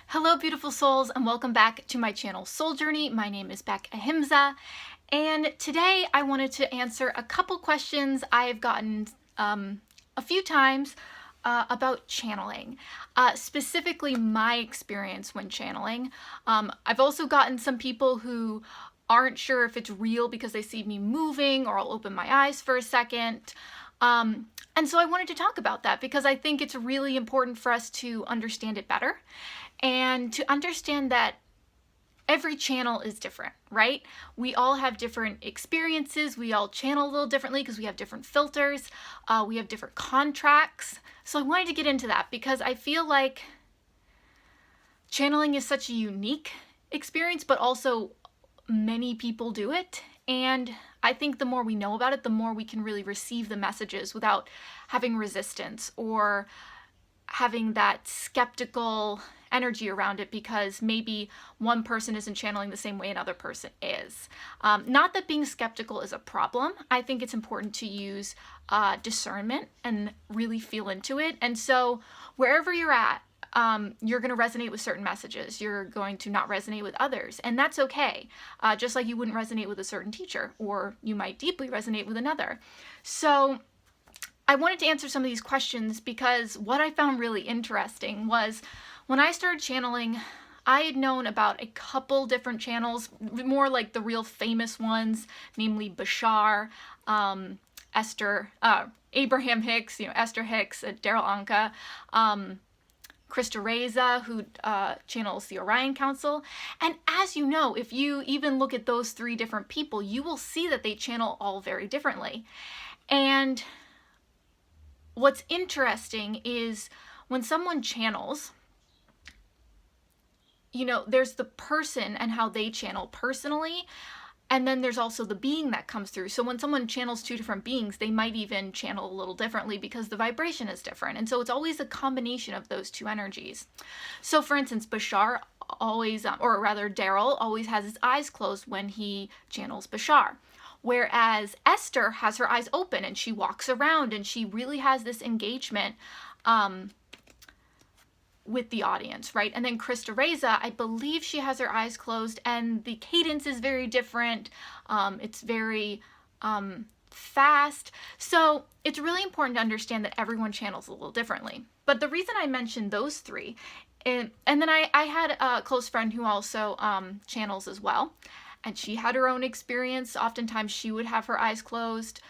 Hello beautiful souls and welcome back to my channel Soul Journey. My name is Beck Ahimsa and today I wanted to answer a couple questions I've gotten a few times about channeling, specifically my experience when channeling. I've also gotten some people who aren't sure if it's real because they see me moving or I'll open my eyes for a second. And so I wanted to talk about that because I think it's really important for us to understand it better and to understand that every channel is different, right? We all have different experiences. We all channel a little differently because we have different filters. We have different contracts. So I wanted to get into that because I feel like channeling is such a unique experience, but also many people do it. And I think the more we know about it, the more we can really receive the messages without having resistance or having that skeptical energy around it because maybe one person isn't channeling the same way another person is. Not that being skeptical is a problem. I think it's important to use discernment and really feel into it. And so wherever you're at, you're going to resonate with certain messages. You're going to not resonate with others. And that's okay. Just like you wouldn't resonate with a certain teacher, or you might deeply resonate with another. So I wanted to answer some of these questions because what I found really interesting was when I started channeling, I had known about a couple different channels, more like the real famous ones, namely Bashar, Esther, Abraham Hicks, Esther Hicks, Daryl Anka, Krista Reza, who channels the Orion Council. And as you know, if you even look at those three different people, you will see that they channel all very differently. And what's interesting is when someone channels, there's the person and how they channel personally, and then there's also the being that comes through. So when someone channels two different beings, they might even channel a little differently because the vibration is different. And so it's always a combination of those two energies. So for instance, Bashar always, or rather Daryl, always has his eyes closed when he channels Bashar. Whereas Esther has her eyes open and she walks around and she really has this engagement with the audience, right? And then Krista Reza, I believe she has her eyes closed and the cadence is very different. It's very fast. So it's really important to understand that everyone channels a little differently. But the reason I mentioned those three, and then I had a close friend who also channels as well. And she had her own experience. Oftentimes she would have her eyes closed.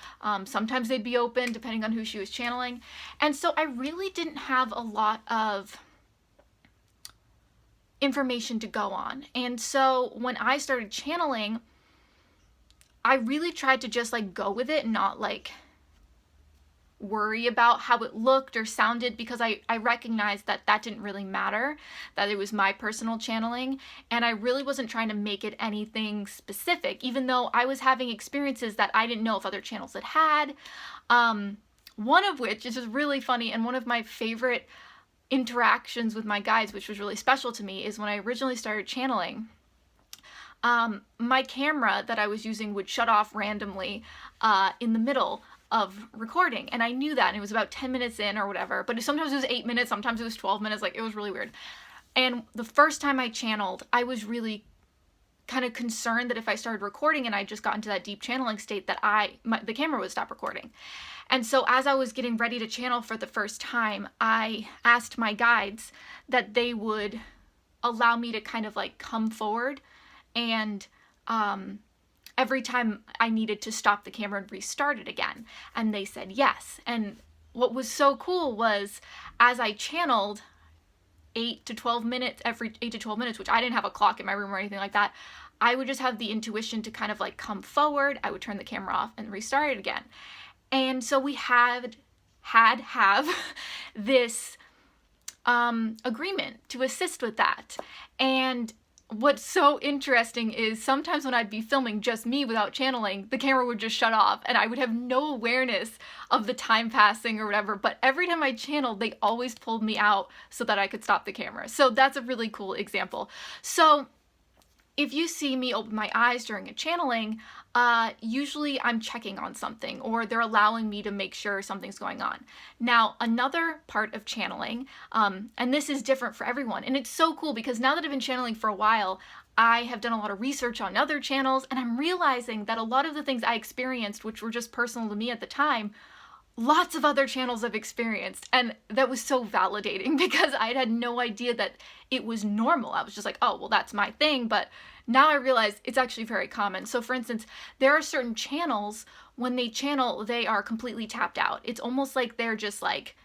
Sometimes they'd be open depending on who she was channeling. And so I really didn't have a lot of information to go on. And so when I started channeling, I really tried to just go with it and not worry about how it looked or sounded, because I recognized that didn't really matter, that it was my personal channeling, and I really wasn't trying to make it anything specific, even though I was having experiences that I didn't know if other channels had. One of which is just really funny, and one of my favorite interactions with my guides, which was really special to me, is when I originally started channeling. My camera that I was using would shut off randomly in the middle of recording, and I knew that, and it was about 10 minutes in or whatever, but sometimes it was 8 minutes, sometimes it was 12 minutes, it was really weird. And the first time I channeled, I was really kind of concerned that if I started recording and I just got into that deep channeling state, that the camera would stop recording. And so as I was getting ready to channel for the first time, I asked my guides that they would allow me to kind of come forward, and every time I needed to stop the camera and restart it again. And they said yes. And what was so cool was as I channeled 8 to 12 minutes, every 8 to 12 minutes, which I didn't have a clock in my room or anything like that, I would just have the intuition to kind of come forward. I would turn the camera off and restart it again. And so we have this agreement to assist with that. And what's so interesting is sometimes when I'd be filming just me without channeling, the camera would just shut off and I would have no awareness of the time passing or whatever. But every time I channeled, they always pulled me out so that I could stop the camera. So that's a really cool example. So if you see me open my eyes during a channeling, usually I'm checking on something, or they're allowing me to make sure something's going on. Now, another part of channeling, and this is different for everyone, and it's so cool because now that I've been channeling for a while, I have done a lot of research on other channels, and I'm realizing that a lot of the things I experienced, which were just personal to me at the time, lots of other channels have experienced, and that was so validating because I had no idea that it was normal. I was just like, oh, well, that's my thing, but now I realize it's actually very common. So for instance, there are certain channels, when they channel, they are completely tapped out. It's almost like they're just like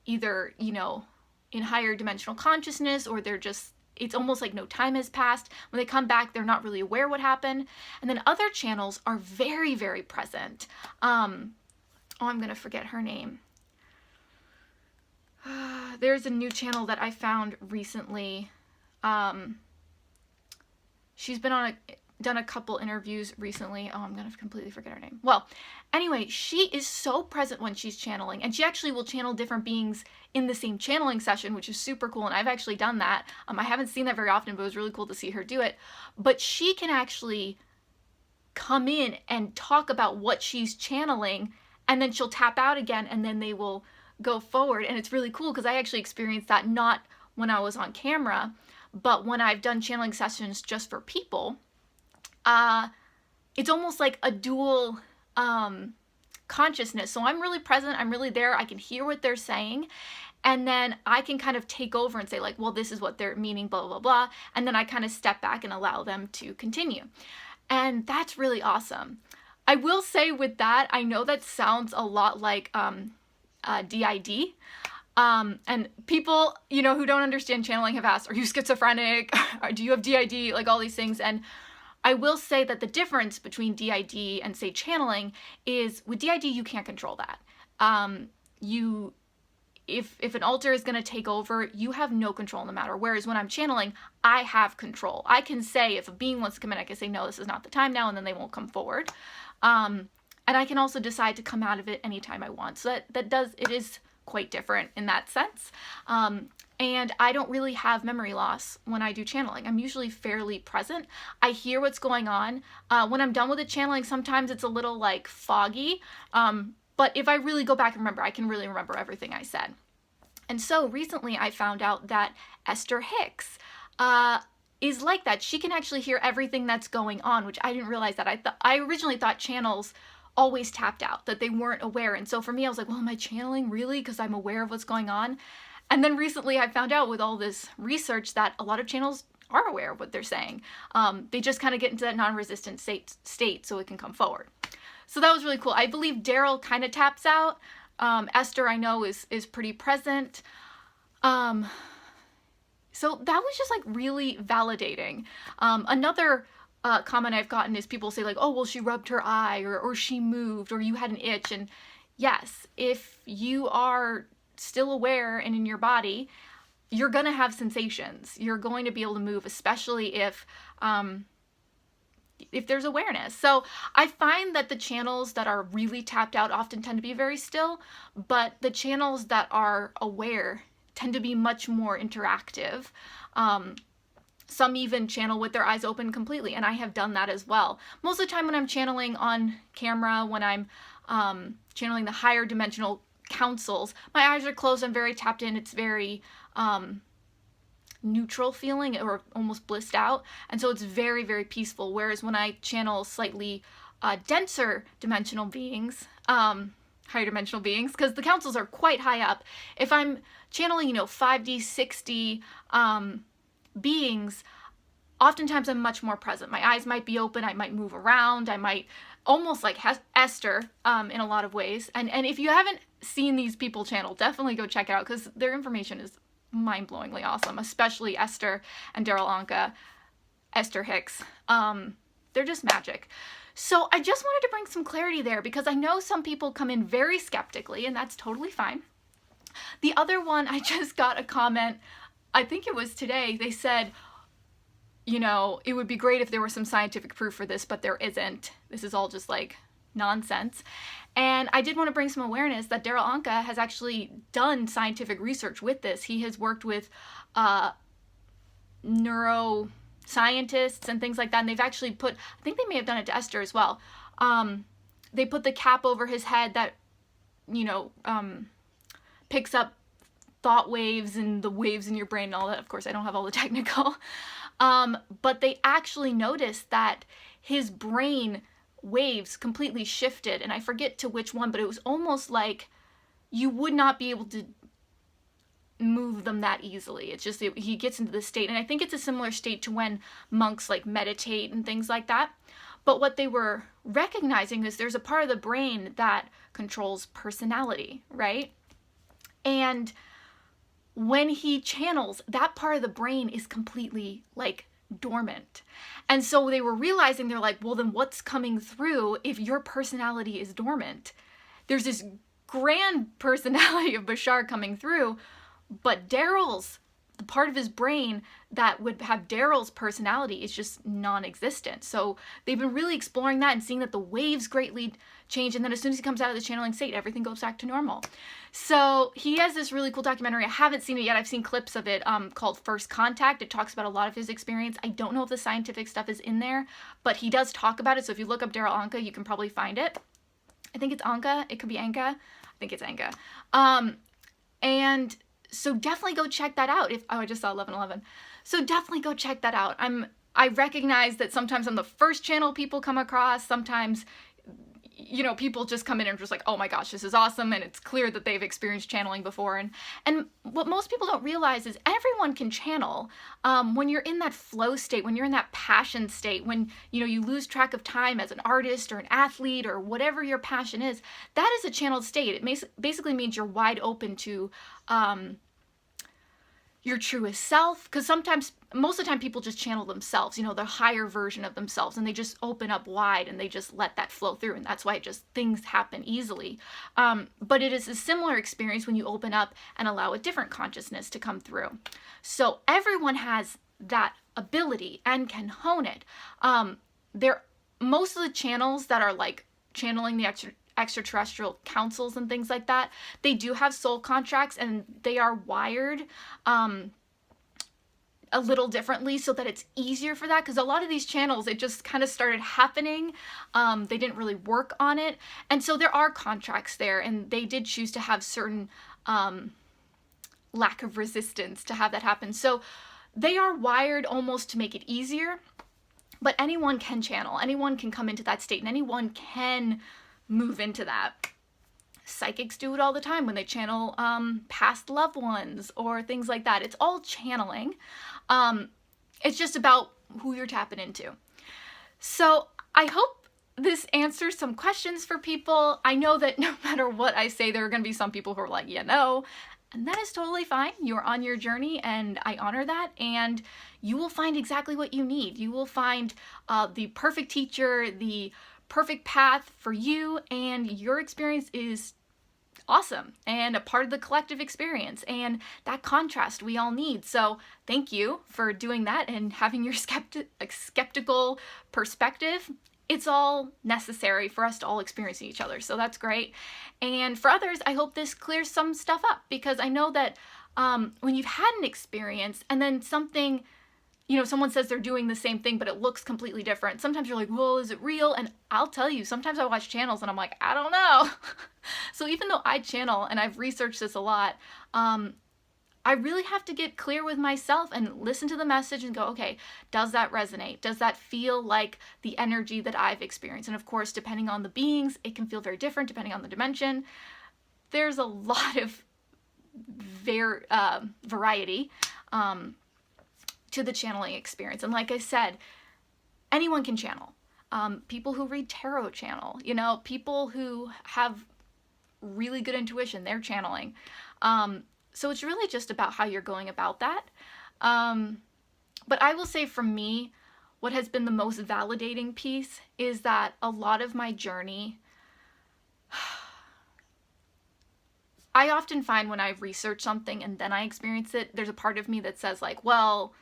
either, you know, in higher dimensional consciousness, or they're just, it's almost like no time has passed. When they come back, they're not really aware what happened. And then other channels are very, very present. Oh, I'm gonna forget her name. There's a new channel that I found recently. She's been done a couple interviews recently. Oh, I'm gonna completely forget her name. Well, anyway, she is so present when she's channeling, and she actually will channel different beings in the same channeling session, which is super cool, and I've actually done that. I haven't seen that very often, but it was really cool to see her do it. But she can actually come in and talk about what she's channeling, and then she'll tap out again, and then they will go forward. And it's really cool because I actually experienced that not when I was on camera, but when I've done channeling sessions just for people. It's almost like a dual consciousness. So I'm really present, I'm really there, I can hear what they're saying, and then I can kind of take over and say like, well, this is what they're meaning, blah, blah, blah, and then I kind of step back and allow them to continue. And that's really awesome. I will say with that, I know that sounds a lot like DID. And people, you know, who don't understand channeling have asked, are you schizophrenic? Or do you have DID? Like all these things. And I will say that the difference between DID and, say, channeling is with DID, you can't control that. If an altar is going to take over, you have no control in the matter. Whereas when I'm channeling, I have control. I can say, if a being wants to come in, I can say, no, this is not the time now, and then they won't come forward. And I can also decide to come out of it anytime I want. So it is quite different in that sense. And I don't really have memory loss when I do channeling. I'm usually fairly present. I hear what's going on. When I'm done with the channeling, sometimes it's a little like foggy. But if I really go back and remember, I can really remember everything I said. And so recently I found out that Esther Hicks is like that. She can actually hear everything that's going on, which I didn't realize that. I originally thought channels always tapped out, that they weren't aware. And so for me, I was like, well, am I channeling really? Because I'm aware of what's going on. And then recently I found out with all this research that a lot of channels are aware of what they're saying. They just kind of get into that non-resistant state so it can come forward. So that was really cool. I believe Daryl kind of taps out. Esther, I know, is pretty present. So that was just like really validating. Another comment I've gotten is people say like, oh, well, she rubbed her eye, or she moved, or you had an itch. And yes, if you are still aware and in your body, you're going to have sensations. You're going to be able to move, especially if there's awareness. So I find that the channels that are really tapped out often tend to be very still, but the channels that are aware tend to be much more interactive. Some even channel with their eyes open completely, and I have done that as well. Most of the time when I'm channeling on camera, when I'm channeling the higher dimensional councils, my eyes are closed, I'm very tapped in, it's very neutral feeling, or almost blissed out, and so it's very, very peaceful. Whereas when I channel slightly denser dimensional beings, higher dimensional beings, because the councils are quite high up, if I'm channeling, 5D, 6D beings, oftentimes I'm much more present. My eyes might be open, I might move around, I might almost like Esther in a lot of ways. And if you haven't seen these people channel, definitely go check it out, because their information is mind-blowingly awesome, especially Esther and Daryl Anka, Esther Hicks. They're just magic. So I just wanted to bring some clarity there, because I know some people come in very skeptically, and that's totally fine. The other one, I just got a comment, I think it was today, they said, it would be great if there was some scientific proof for this, but there isn't. This is all just like nonsense. And I did want to bring some awareness that Daryl Anka has actually done scientific research with this. He has worked with neuroscientists, scientists and things like that, and they've actually put, I think they may have done it to Esther as well, they put the cap over his head that, you know, picks up thought waves and the waves in your brain and all that. Of course, I don't have all the technical. But they actually noticed that his brain waves completely shifted, and I forget to which one, but it was almost like you would not be able to move them that easily. It's just, he gets into the state, and I think it's a similar state to when monks like meditate and things like that. But what they were recognizing is there's a part of the brain that controls personality, right? And when he channels, that part of the brain is completely like dormant. And so they were realizing, they're like, well, then what's coming through if your personality is dormant? There's this grand personality of Bashar coming through, but Daryl's, the part of his brain that would have Daryl's personality is just non-existent. So they've been really exploring that and seeing that the waves greatly change, and then as soon as he comes out of the channeling state, everything goes back to normal. So he has this really cool documentary. I haven't seen it yet. I've seen clips of it called First Contact. It talks about a lot of his experience. I don't know if the scientific stuff is in there, but he does talk about it. So if you look up Daryl Anka, you can probably find it. I think it's Anka. It could be Anka. I think it's Anka. And so definitely go check that out. I just saw 1111. So definitely go check that out. I recognize that sometimes I'm the first channel people come across. Sometimes, you know, people just come in and just like, oh my gosh, this is awesome, and it's clear that they've experienced channeling before. And what most people don't realize is everyone can channel. When you're in that flow state, when you're in that passion state, when, you know, you lose track of time as an artist or an athlete or whatever your passion is, that is a channeled state. It basically means you're wide open to your truest self, because most of the time people just channel themselves, you know, the higher version of themselves, and they just open up wide and they just let that flow through, and that's why things happen easily. But it is a similar experience when you open up and allow a different consciousness to come through. So everyone has that ability and can hone it. Most of the channels that are like channeling the extraterrestrial councils and things like that, they do have soul contracts, and they are wired a little differently so that it's easier for that, because a lot of these channels, it just kind of started happening. They didn't really work on it, and so there are contracts there, and they did choose to have certain lack of resistance to have that happen. So they are wired almost to make it easier, but anyone can channel, anyone can come into that state, and anyone can move into that. Psychics do it all the time when they channel past loved ones or things like that. It's all channeling. It's just about who you're tapping into. So I hope this answers some questions for people. I know that no matter what I say, there are going to be some people who are like, yeah, no. And that is totally fine. You're on your journey, and I honor that. And you will find exactly what you need. You will find the perfect teacher, the perfect path for you, and your experience is awesome and a part of the collective experience, and that contrast we all need. So thank you for doing that and having your skeptical perspective. It's all necessary for us to all experience each other, so that's great. And for others, I hope this clears some stuff up, because I know that when you've had an experience and then something, you know, someone says they're doing the same thing, but it looks completely different. Sometimes you're like, well, is it real? And I'll tell you, sometimes I watch channels and I'm like, I don't know. So even though I channel and I've researched this a lot, I really have to get clear with myself and listen to the message and go, okay, does that resonate? Does that feel like the energy that I've experienced? And of course, depending on the beings, it can feel very different depending on the dimension. There's a lot of variety to the channeling experience. And like I said, anyone can channel. People who read tarot channel, you know, people who have really good intuition, they're channeling. So it's really just about how you're going about that. But I will say for me, what has been the most validating piece is that a lot of my journey, I often find when I research something and then I experience it, there's a part of me that says like, well,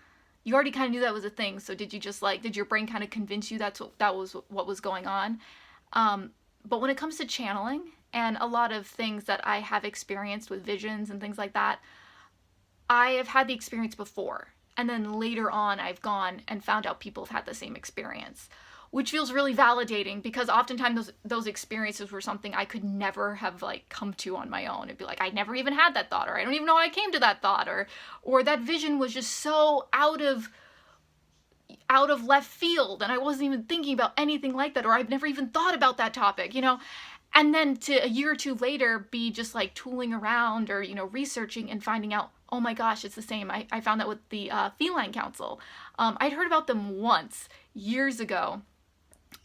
you already kind of knew that was a thing, so did your brain kind of convince you that was what was going on? But when it comes to channeling and a lot of things that I have experienced with visions and things like that, I have had the experience before. And then later on, I've gone and found out people have had the same experience, which feels really validating, because oftentimes those experiences were something I could never have like come to on my own. It'd be like, I never even had that thought, or I don't even know how I came to that thought, or that vision was just so out of left field, and I wasn't even thinking about anything like that, or I've never even thought about that topic, you know? And then to a year or two later be just like tooling around or, you know, researching and finding out, oh my gosh, it's the same. I found that with the Feline Council. I'd heard about them once years ago,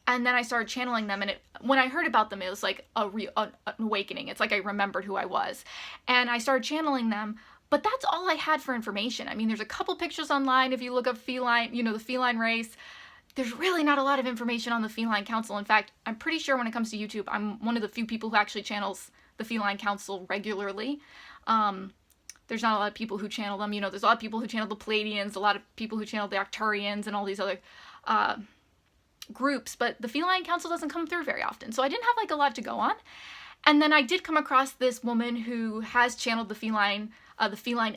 and then I started channeling them, and when I heard about them, it was like an awakening. It's like I remembered who I was, and I started channeling them. But that's all I had for information. I mean, there's a couple pictures online if you look up feline, you know, the feline race. There's really not a lot of information on the Feline Council. In fact, I'm pretty sure when it comes to YouTube, I'm one of the few people who actually channels the Feline Council regularly. There's not a lot of people who channel them. You know, there's a lot of people who channel the Pleiadians, a lot of people who channel the Arcturians, and all these other groups. But the Feline Council doesn't come through very often. So I didn't have like a lot to go on. And then I did come across this woman who has channeled the feline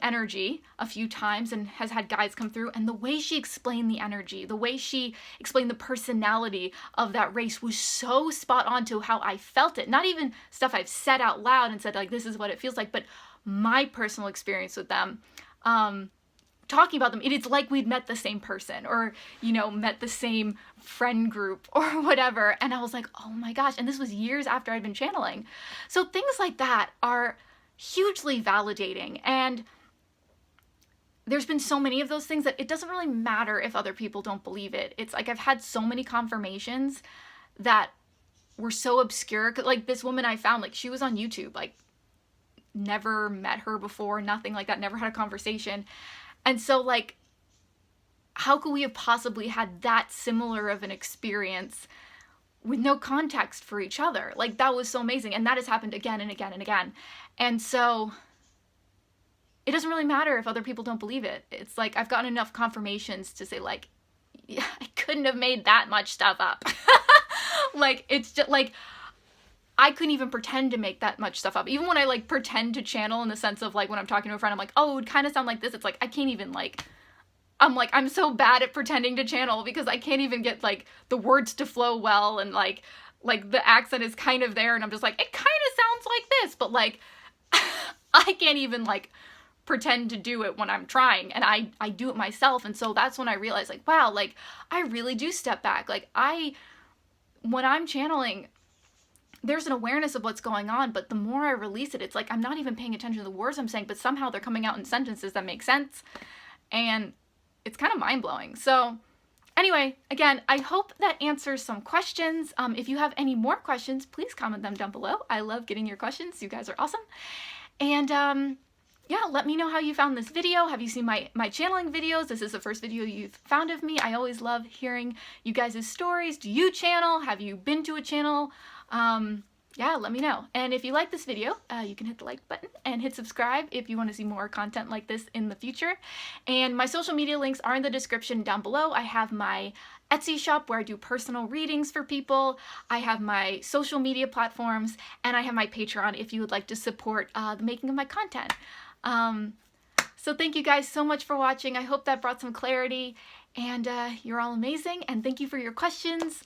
energy a few times and has had guides come through. And the way she explained the energy, the way she explained the personality of that race was so spot on to how I felt it. Not even stuff I've said out loud and said like, this is what it feels like, but my personal experience with them. Talking about them, it's like we'd met the same person, or, you know, met the same friend group or whatever. And I was like, oh my gosh. And this was years after I'd been channeling. So things like that are hugely validating. And there's been so many of those things that it doesn't really matter if other people don't believe it. It's like I've had so many confirmations that were so obscure. Like this woman I found, like she was on YouTube, like never met her before, nothing like that, never had a conversation. And so, like, how could we have possibly had that similar of an experience with no context for each other? Like, that was so amazing. And that has happened again and again and again. And so, it doesn't really matter if other people don't believe it. It's like, I've gotten enough confirmations to say, like, yeah, I couldn't have made that much stuff up. Like, it's just, like, I couldn't even pretend to make that much stuff up. Even when I like pretend to channel in the sense of like when I'm talking to a friend, I'm like, oh, it would kind of sound like this. It's like, I can't even like, I'm so bad at pretending to channel because I can't even get like the words to flow well. And like the accent is kind of there. And I'm just like, it kind of sounds like this, but like, I can't even like pretend to do it when I'm trying. And I do it myself. And so that's when I realized like, wow, like I really do step back. Like when I'm channeling, there's an awareness of what's going on, but the more I release it, it's like I'm not even paying attention to the words I'm saying, but somehow they're coming out in sentences that make sense, and it's kind of mind-blowing. So anyway, again, I hope that answers some questions. If you have any more questions, please comment them down below. I love getting your questions. You guys are awesome. And yeah, let me know how you found this video. Have you seen my channeling videos? This is the first video you've found of me. I always love hearing you guys' stories. Do you channel? Have you been to a channel? Yeah, let me know. And if you like this video, you can hit the like button and hit subscribe if you want to see more content like this in the future. And my social media links are in the description down below. I have my Etsy shop where I do personal readings for people. I have my social media platforms, and I have my Patreon if you would like to support the making of my content. So thank you guys so much for watching. I hope that brought some clarity, and you're all amazing, and thank you for your questions.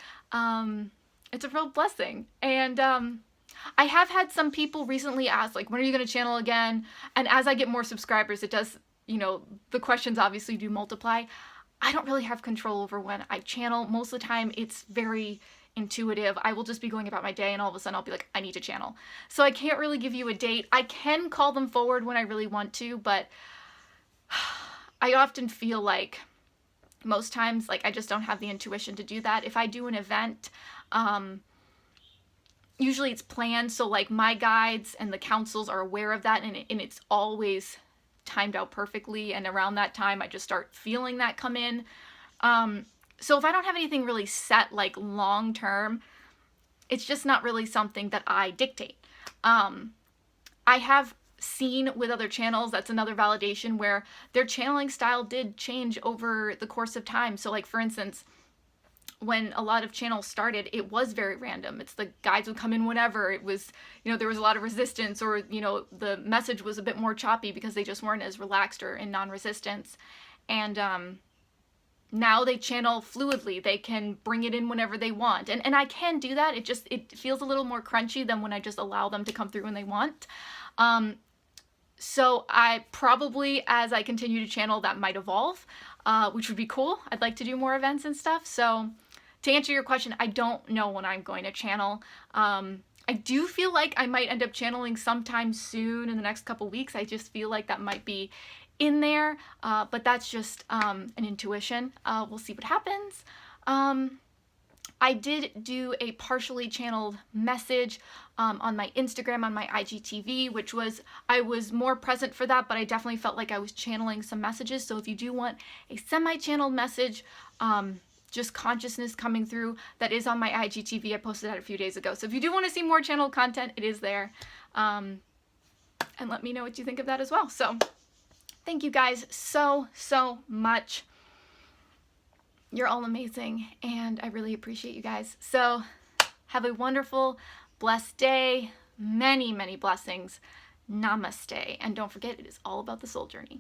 It's a real blessing. And I have had some people recently ask, like, when are you going to channel again? And as I get more subscribers, it does, you know, the questions obviously do multiply. I don't really have control over when I channel. Most of the time, it's very intuitive. I will just be going about my day, and all of a sudden I'll be like, I need to channel. So I can't really give you a date. I can call them forward when I really want to, but I often feel like most times, like, I just don't have the intuition to do that. If I do an event, usually it's planned, so like my guides and the councils are aware of that, and it's always timed out perfectly, and around that time I just start feeling that come in. So if I don't have anything really set like long term, it's just not really something that I dictate. I have seen with other channels, that's another validation, where their channeling style did change over the course of time. So like, for instance, when a lot of channels started, it was very random. It's the guides would come in whenever. It was, you know, there was a lot of resistance, or, you know, the message was a bit more choppy because they just weren't as relaxed or in non-resistance. And now they channel fluidly. They can bring it in whenever they want. And I can do that. It feels a little more crunchy than when I just allow them to come through when they want. So I probably, as I continue to channel, that might evolve, which would be cool. I'd like to do more events and stuff. So to answer your question, I don't know when I'm going to channel. I do feel like I might end up channeling sometime soon in the next couple weeks. I just feel like that might be in there, but that's just an intuition. We'll see what happens. I did do a partially channeled message on my Instagram, on my IGTV, which was, I was more present for that, but I definitely felt like I was channeling some messages. So if you do want a semi-channeled message, just consciousness coming through, that is on my IGTV. I posted that a few days ago. So if you do want to see more channeled content, it is there. And let me know what you think of that as well. So thank you guys so much. You're all amazing, and I really appreciate you guys. So have a wonderful, blessed day. Many blessings. Namaste. And don't forget, it is all about the soul journey.